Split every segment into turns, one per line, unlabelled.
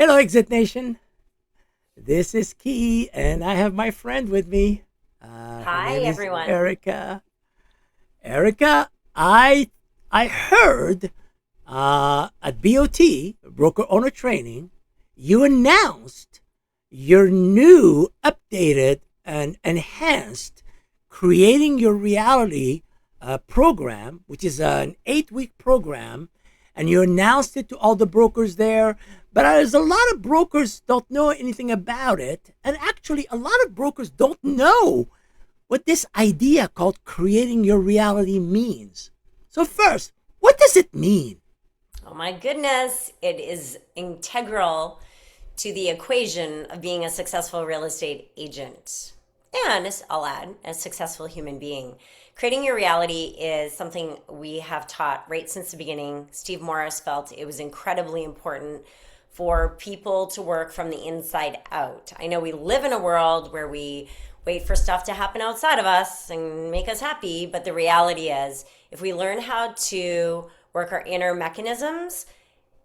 Hello, Exit Nation. This is Key, and I have my friend with me. Her
Hi,
name is
everyone.
Erica. Erica, I heard at BOT, Broker Owner Training, you announced your new, updated, and enhanced Creating Your Reality program, which is an 8-week program, and you announced it to all the brokers there. But there's a lot of brokers don't know anything about it, and actually, a lot of brokers don't know what this idea called creating your reality means. So first, what does it mean?
Oh my goodness, it is integral to the equation of being a successful real estate agent. And I'll add, a successful human being. Creating your reality is something we have taught right since the beginning. Steve Morris felt it was incredibly important for people to work from the inside out. I know we live in a world where we wait for stuff to happen outside of us and make us happy, but the reality is if we learn how to work our inner mechanisms,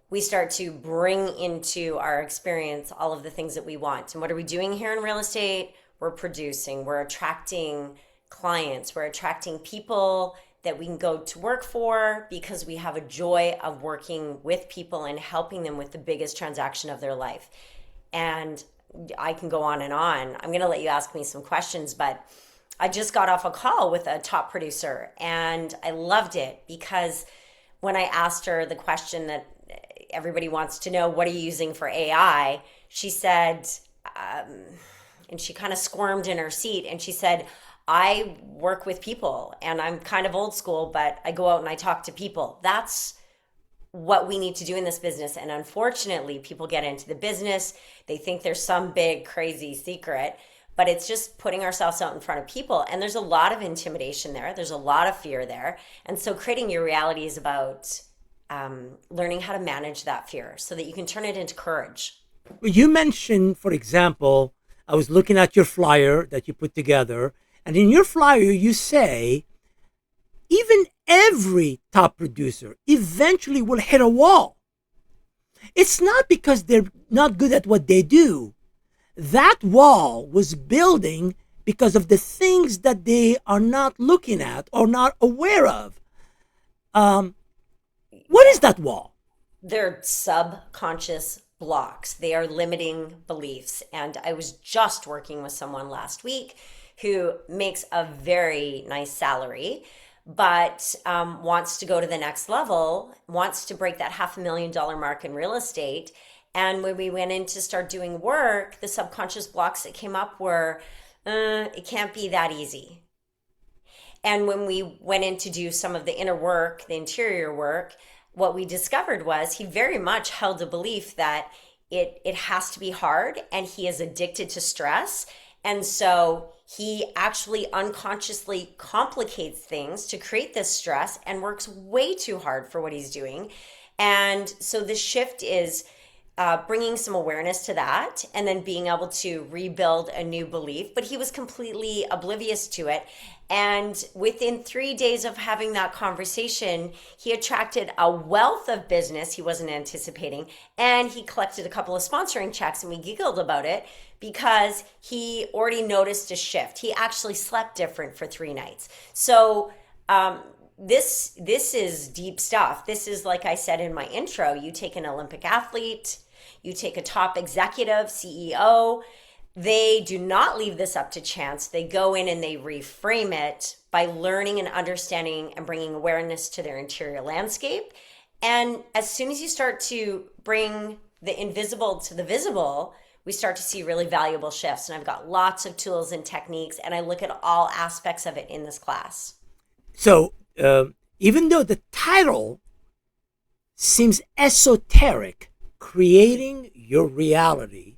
we start to bring into our experience all of the things that we want. And what are we doing here in real estate? We're producing, we're attracting clients, we're attracting people that we can go to work for because we have a joy of working with people and helping them with the biggest transaction of their life. And I can go on and on. I'm going to let you ask me some questions, but I just got off a call with a top producer and I loved it because when I asked her the question that everybody wants to know, what are you using for AI? She said, and she kind of squirmed in her seat and she said, I work with people and I'm kind of old school, but I go out and I talk to people. That's what we need to do in this business. And unfortunately, people get into the business, they think there's some big, crazy secret, but it's just putting ourselves out in front of people. And there's a lot of intimidation there, there's a lot of fear there. And so creating your reality is about learning how to manage that fear so that you can turn it into courage.
You mentioned, for example, I was looking at your flyer that you put together, and in your flyer, you say, even every top producer eventually will hit a wall. It's not because they're not good at what they do. That wall was building because of the things that they are not looking at or not aware of. Um, what is
Yeah.
that wall?
They're subconscious blocks. They are limiting beliefs. And I was just working with someone last week who makes a very nice salary, but wants to go to the next level, wants to break that $500,000 mark in real estate. And when we went in to start doing work, the subconscious blocks that came up were, it can't be that easy. And when we went in to do some of the inner work, the interior work, what we discovered was he very much held a belief that it has to be hard and he is addicted to stress. And so he actually unconsciously complicates things to create this stress and works way too hard for what he's doing. And so the shift is bringing some awareness to that and then being able to rebuild a new belief. But he was completely oblivious to it. And within 3 days of having that conversation, he attracted a wealth of business he wasn't anticipating. And he collected a couple of sponsoring checks, and we giggled about it because he already noticed a shift. He actually slept different for 3 nights. So, this is deep stuff. This is, like I said in my intro, you take an Olympic athlete, you take a top executive, CEO, they do not leave this up to chance. They go in and they reframe it by learning and understanding and bringing awareness to their interior landscape. And as soon as you start to bring the invisible to the visible, we start to see really valuable shifts. And I've got lots of tools and techniques, and I look at all aspects of it in this class.
So, even though the title seems esoteric, creating your reality,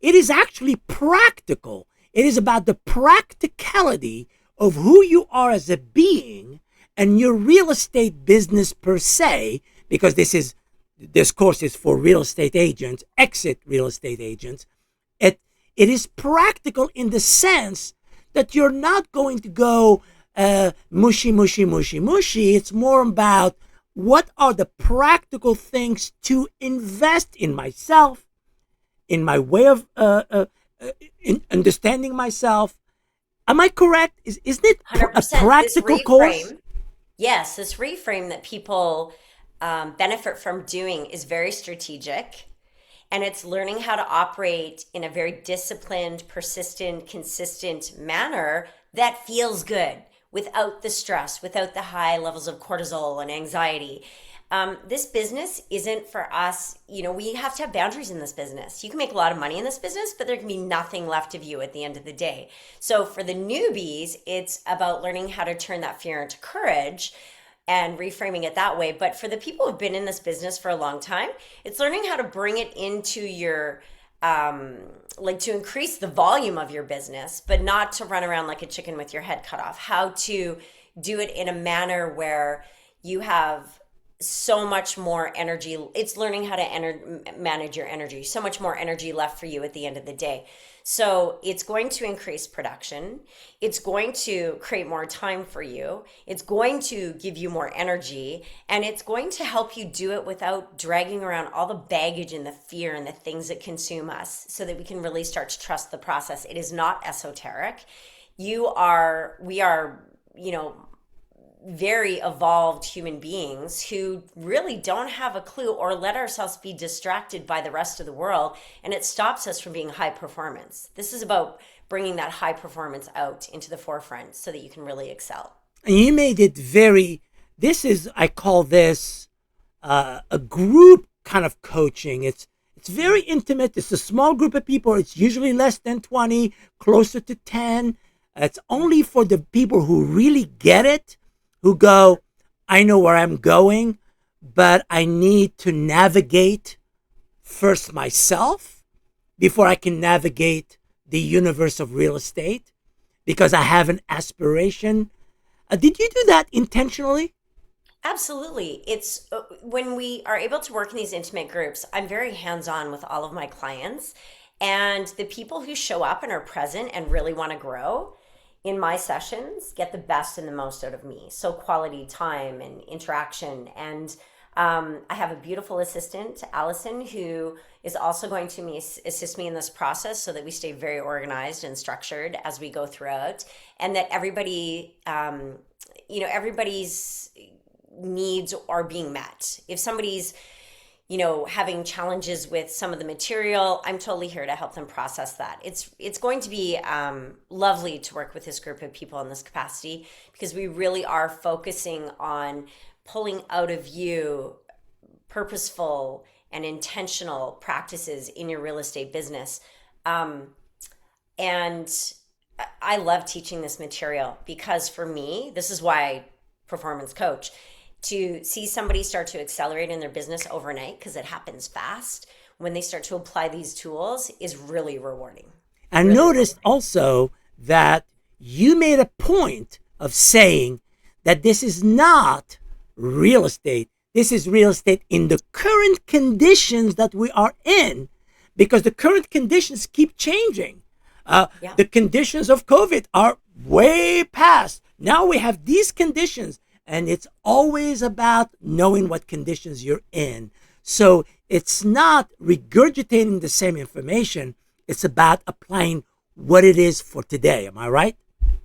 it is actually practical. It is about the practicality of who you are as a being and your real estate business per se, because this course is for real estate agents, exit real estate agents. It is practical in the sense that you're not going to go mushy, mushy, mushy, mushy. It's more about what are the practical things to invest in myself, in my way of in understanding myself. Am I correct? Isn't it a
100%. This
practical course?
reframe, yes, this reframe that people benefit from doing is very strategic. And it's learning how to operate in a very disciplined, persistent, consistent manner that feels good without the stress, without the high levels of cortisol and anxiety. This business isn't for us. We have to have boundaries in this business. You can make a lot of money in this business, but there can be nothing left of you at the end of the day. So for the newbies, it's about learning how to turn that fear into courage and reframing it that way. But for the people who've been in this business for a long time, it's learning how to bring it into your like to increase the volume of your business, but not to run around like a chicken with your head cut off. How to do it in a manner where you have so much more energy. It's learning how to manage your energy, so much more energy left for you at the end of the day. So it's going to increase production. It's going to create more time for you. It's going to give you more energy, and it's going to help you do it without dragging around all the baggage and the fear and the things that consume us, so that we can really start to trust the process. It is not esoteric. We are, very evolved human beings who really don't have a clue or let ourselves be distracted by the rest of the world, and it stops us from being high performance. This is about bringing that high performance out into the forefront so that you can really excel.
And you made it I call this a group kind of coaching. It's very intimate. It's a small group of people. It's usually less than 20, closer to 10. It's only for the people who really get it, who go, I know where I'm going, but I need to navigate first myself before I can navigate the universe of real estate, because I have an aspiration. Did you do that intentionally?
Absolutely. It's when we are able to work in these intimate groups, I'm very hands-on with all of my clients, and the people who show up and are present and really want to grow in my sessions get the best and the most out of me. So quality time and interaction. And I have a beautiful assistant, Allison, who is also going to assist me in this process so that we stay very organized and structured as we go throughout, and that everybody's needs are being met. If somebody's having challenges with some of the material, I'm totally here to help them process that. It's going to be lovely to work with this group of people in this capacity, because we really are focusing on pulling out of you purposeful and intentional practices in your real estate business. And I love teaching this material, because for me, this is why I performance coach. To see somebody start to accelerate in their business overnight, because it happens fast when they start to apply these tools, is really rewarding.
I
Really
noticed
rewarding.
also that you made a point of saying that this is not real estate. This is real estate in the current conditions that we are in, because the current conditions keep changing.
Yeah.
The conditions of COVID are way past. Now we have these conditions. And it's always about knowing what conditions you're in. So it's not regurgitating the same information. It's about applying what it is for today. Am I right?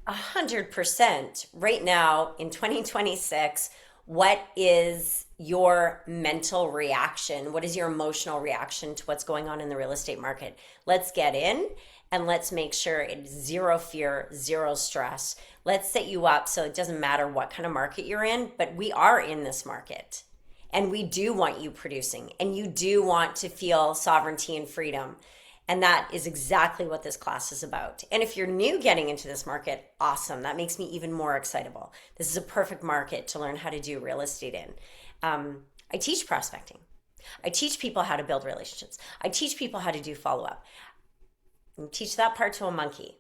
100%. Right now in 2026, what is your mental reaction? What is your emotional reaction to what's going on in the real estate market? Let's get in and let's make sure it's zero fear, zero stress. Let's set you up so it doesn't matter what kind of market you're in, but we are in this market. And we do want you producing, and you do want to feel sovereignty and freedom. And that is exactly what this class is about. And if you're new getting into this market, awesome. That makes me even more excitable. This is a perfect market to learn how to do real estate in. I teach prospecting. I teach people how to build relationships. I teach people how to do follow-up. And teach that part to a monkey.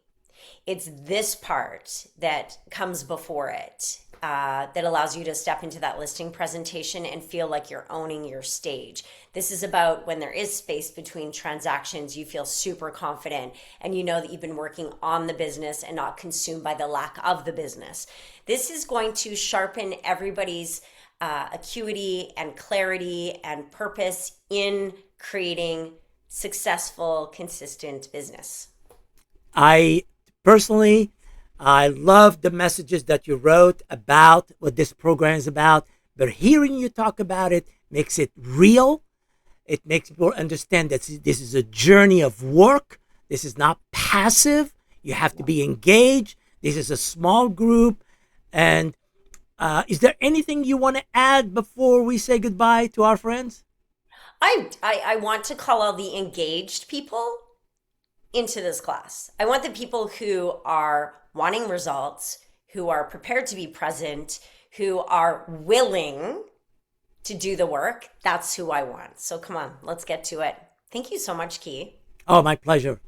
It's this part that comes before it that allows you to step into that listing presentation and feel like you're owning your stage. This is about when there is space between transactions, you feel super confident and you know that you've been working on the business and not consumed by the lack of the business. This is going to sharpen everybody's acuity and clarity and purpose in creating successful, consistent business.
I personally, I love the messages that you wrote about what this program is about, but hearing you talk about it makes it real. It makes people understand that this is a journey of work. This is not passive. You have to be engaged. This is a small group. And is there anything you want to add before we say goodbye to our friends?
I want to call all the engaged people into this class. I want the people who are wanting results, who are prepared to be present, who are willing to do the work. That's who I want. So come on, let's get to it. Thank you so much, Key.
Oh, my pleasure.